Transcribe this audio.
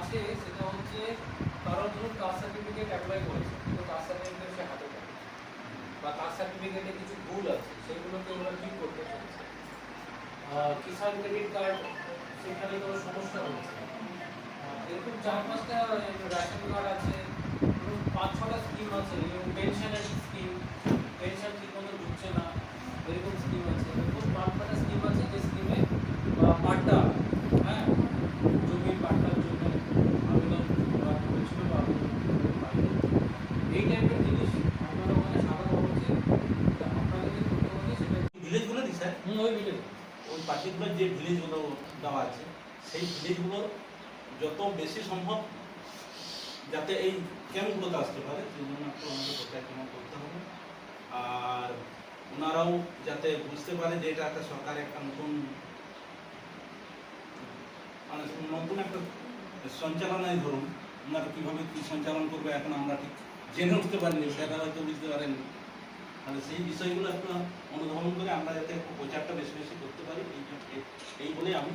আছে সেটা হচ্ছে কারোর ধরুন কাস্ট সার্টিফিকেট অ্যাপ্লাই করেছে কিন্তু কাস্ট সার্টিফিকেট সে হাতে পায় বা কাস্ট সার্টিফিকেটে কিছু ভুল আছে সেগুলোকে ওরা ঠিক করতে চাইছে। কিষাণ ক্রেডিট কার্ড সেখানে কোনো সমস্যা হচ্ছে। এরকম 4-5টা রেশন কার্ড আছে, ধরুন 5-6টা স্কিম আছে, এবং পেনশনের স্কিম, পেনশন ঠিক মতো ঢুকছে না, এরকম স্কিম আছে। এরকম 5-6টা স্কিম আছে যে স্কিমে পাট্টা, হ্যাঁ, জমির পাট্টার জন্য আবেদন করা হয়েছিল বা আবেদন করতে পারেনি। এই টাইপের জিনিস আপনারা ওখানে সাধারণ হচ্ছে আপনাদেরকে করতে হবে সেটা। ভিলেজগুলো দিই স্যার, ওই ভিডিও ওই পার্টিকুলার যে ভিলেজগুলো দেওয়া আছে সেই ভিলেজগুলো যত বেশি সম্ভব যাতে এই ক্যাম্পগুলোতে আসতে পারে সেই জন্য একটু আমাদের প্রত্যাখ্যান করতে হবে। আর ওনারাও যাতে বুঝতে পারে যে এটা একটা সরকারের একটা নতুন মানে নতুন একটা সঞ্চালনায় ধরুন ওনারা কীভাবে কী সঞ্চালন করবে এখন আমরা ঠিক জেনে উঠতে পারিনি, সেটা হয়তো বুঝতে পারেননি। তাহলে সেই বিষয়গুলো একটু অনুধাবন করে আমরা যাতে প্রচারটা বেশি বেশি করতে পারি এই বলেই আমি